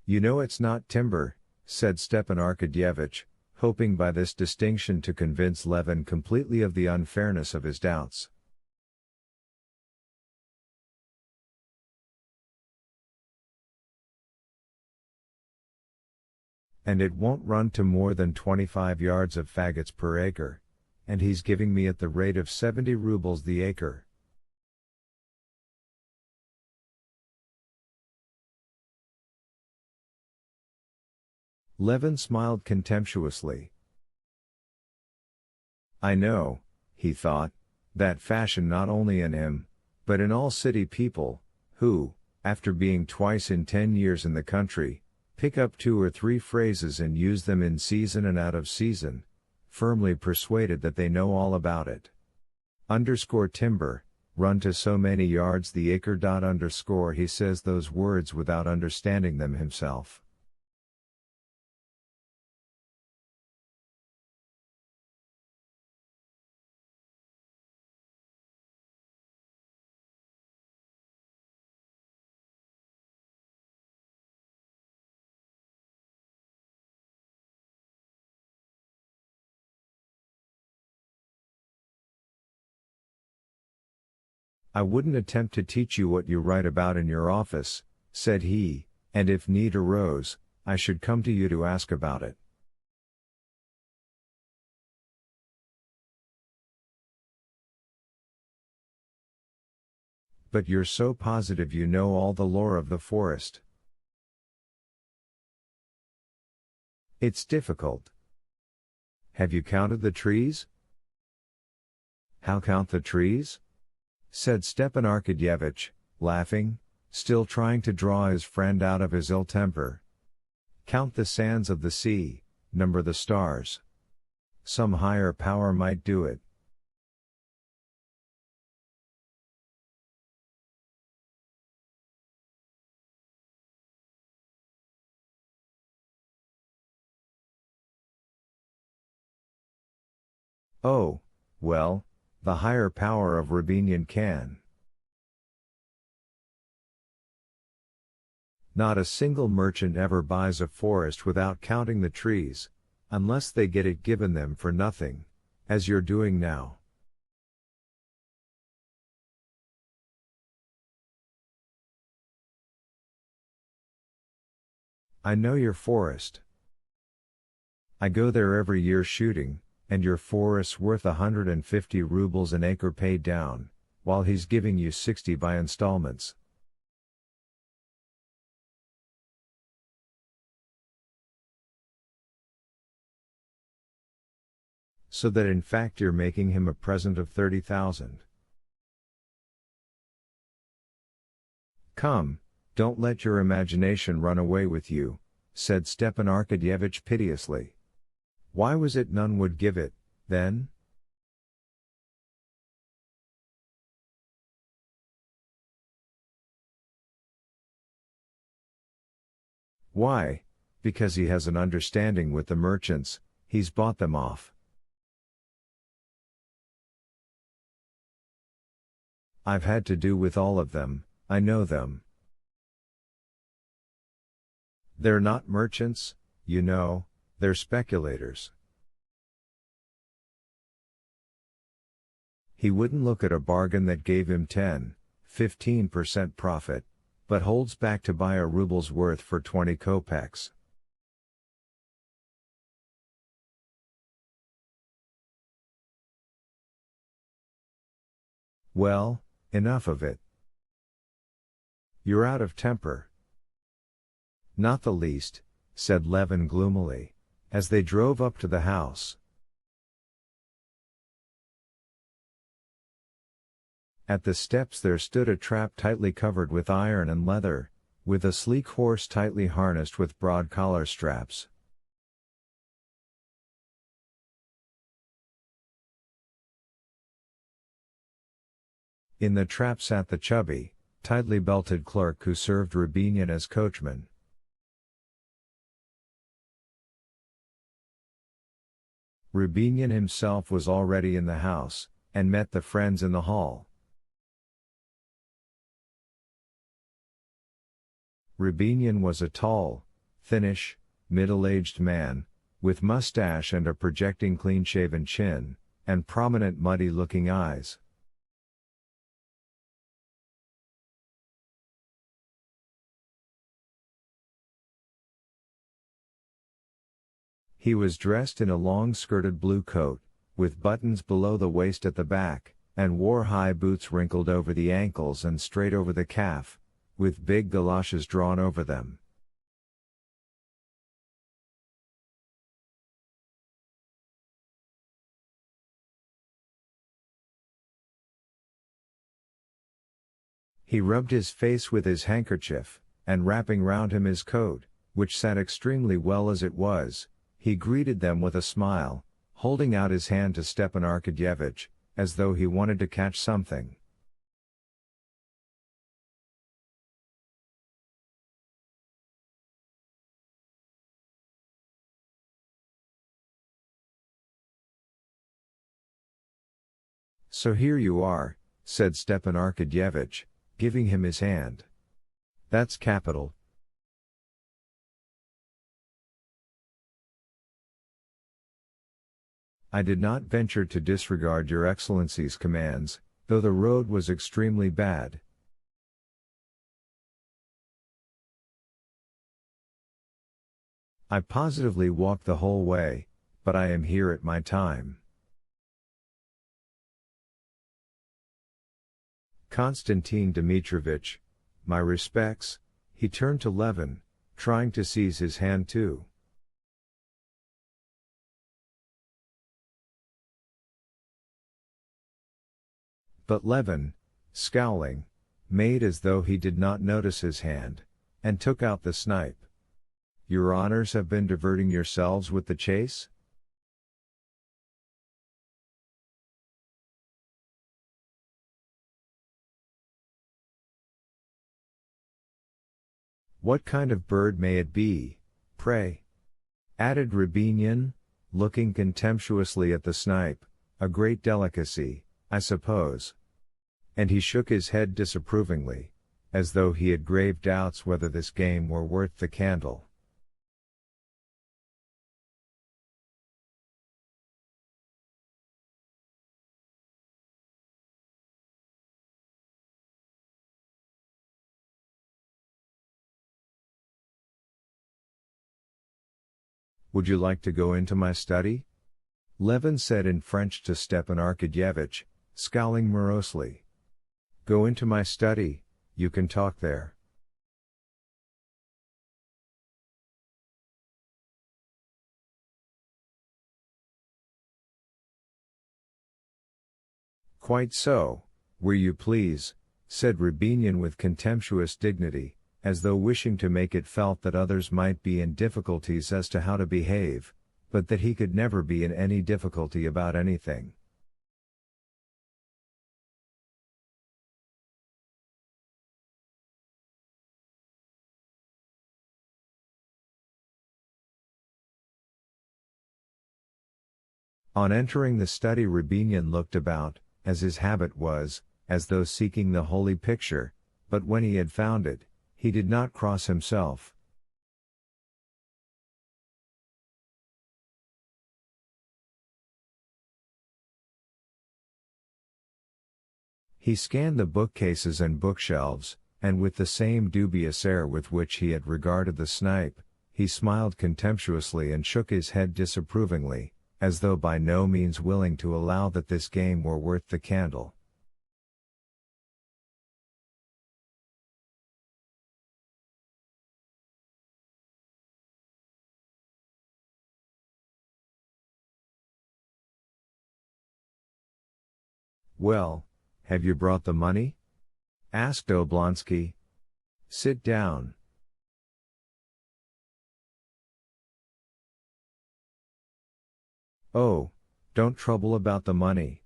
You know it's not timber, said Stepan Arkadyevitch, hoping by this distinction to convince Levin completely of the unfairness of his doubts. And it won't run to more than 25 yards of faggots per acre, and he's giving me at the rate of 70 rubles the acre. Levin smiled contemptuously. I know, he thought, that fashion not only in him, but in all city people, who, after being twice in 10 years in the country, pick up 2 or 3 phrases and use them in season and out of season, firmly persuaded that they know all about it. Timber, run to so many yards the acre. He says those words without understanding them himself. I wouldn't attempt to teach you what you write about in your office, said he, and if need arose, I should come to you to ask about it. But you're so positive you know all the lore of the forest. It's difficult. Have you counted the trees? How count the trees? Said Stepan Arkadyevitch, laughing, still trying to draw his friend out of his ill temper. Count the sands of the sea, number the stars. Some higher power might do it. Oh, well, the higher power of Rubinian can. Not a single merchant ever buys a forest without counting the trees, unless they get it given them for nothing, as you're doing now. I know your forest. I go there every year shooting, and your forest's worth 150 rubles an acre paid down, while he's giving you 60 by installments. So that in fact you're making him a present of 30,000. Come, don't let your imagination run away with you, said Stepan Arkadyevitch piteously. Why was it none would give it, then? Why, because he has an understanding with the merchants, he's bought them off. I've had to do with all of them, I know them. They're not merchants, you know. They're speculators. He wouldn't look at a bargain that gave him 10–15% profit, but holds back to buy a ruble's worth for 20 kopecks. Well, enough of it. You're out of temper. Not the least, said Levin gloomily, as they drove up to the house. At the steps there stood a trap tightly covered with iron and leather, with a sleek horse tightly harnessed with broad collar straps. In the trap sat the chubby, tightly belted clerk who served Rubinian as coachman. Rubinian himself was already in the house, and met the friends in the hall. Rubinian was a tall, thinnish, middle-aged man, with mustache and a projecting clean-shaven chin, and prominent muddy-looking eyes. He was dressed in a long-skirted blue coat, with buttons below the waist at the back, and wore high boots wrinkled over the ankles and straight over the calf, with big galoshes drawn over them. He rubbed his face with his handkerchief, and wrapping round him his coat, which sat extremely well as it was, he greeted them with a smile, holding out his hand to Stepan Arkadyevitch, as though he wanted to catch something. "So here you are," said Stepan Arkadyevitch, giving him his hand. "That's capital." "I did not venture to disregard your Excellency's commands, though the road was extremely bad." "I positively walked the whole way, but I am here at my time." "Konstantin Dmitrovitch, my respects," he turned to Levin, trying to seize his hand too. But Levin, scowling, made as though he did not notice his hand, and took out the snipe. "Your honors have been diverting yourselves with the chase?" "What kind of bird may it be, pray?" added Rябinin, looking contemptuously at the snipe. "A great delicacy, I suppose." And he shook his head disapprovingly, as though he had grave doubts whether this game were worth the candle. "Would you like to go into my study?" Levin said in French to Stepan Arkadyevitch, scowling morosely. "Go into my study, you can talk there." "Quite so, where you please," said Rябinin with contemptuous dignity, as though wishing to make it felt that others might be in difficulties as to how to behave, but that he could never be in any difficulty about anything. On entering the study, Rябinin looked about, as his habit was, as though seeking the holy picture, but when he had found it, he did not cross himself. He scanned the bookcases and bookshelves, and with the same dubious air with which he had regarded the snipe, he smiled contemptuously and shook his head disapprovingly, as though by no means willing to allow that this game were worth the candle. "Well, have you brought the money?" asked Oblonsky. "Sit down." "Oh, don't trouble about the money.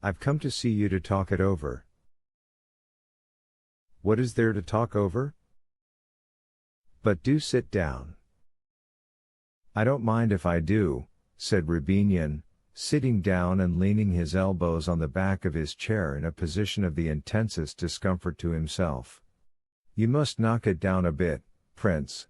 I've come to see you to talk it over." "What is there to talk over?" "But do sit down." "I don't mind if I do," said Rябinin, sitting down and leaning his elbows on the back of his chair in a position of the intensest discomfort to himself. You must knock it down a bit, Prince.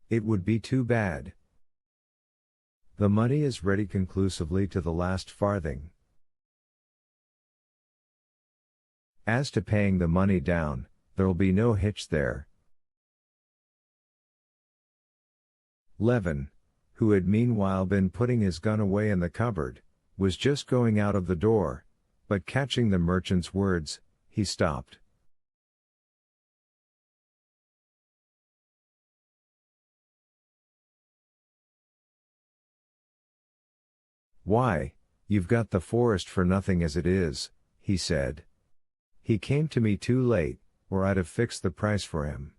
It would be too bad. The money is ready conclusively to the last farthing. As to paying the money down, there'll be no hitch there. Levin, who had meanwhile been putting his gun away in the cupboard, was just going out of the door, but catching the merchant's words, he stopped. Why, you've got the forest for nothing as it is, he said. He came to me too late, or I'd have fixed the price for him.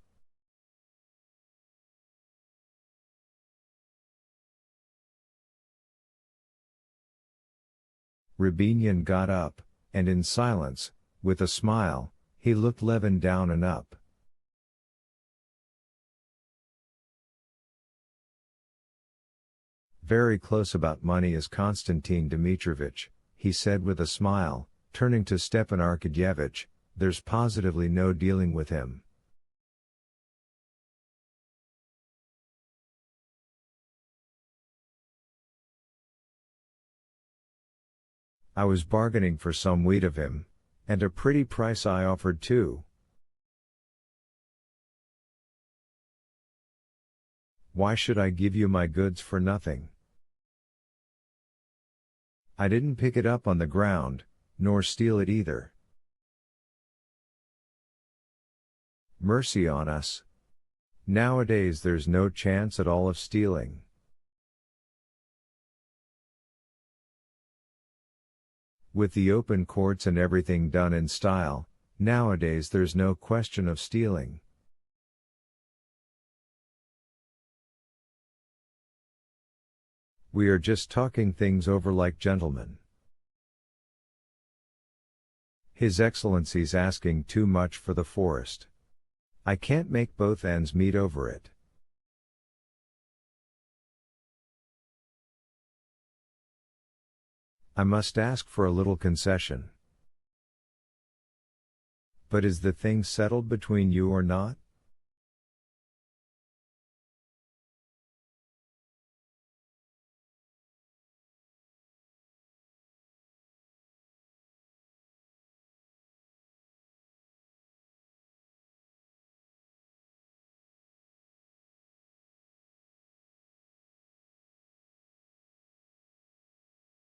Rubinian got up, and in silence, with a smile, he looked Levin down and up. Very close about money is Konstantin Dmitrovich, he said with a smile, turning to Stepan Arkadyevich, there's positively no dealing with him. I was bargaining for some wheat of him, and a pretty price I offered too. Why should I give you my goods for nothing? I didn't pick it up on the ground, nor steal it either. Mercy on us. Nowadays there's no chance at all of stealing. With the open courts and everything done in style, nowadays there's no question of stealing. We are just talking things over like gentlemen. His Excellency's asking too much for the forest. I can't make both ends meet over it. I must ask for a little concession. But is the thing settled between you or not?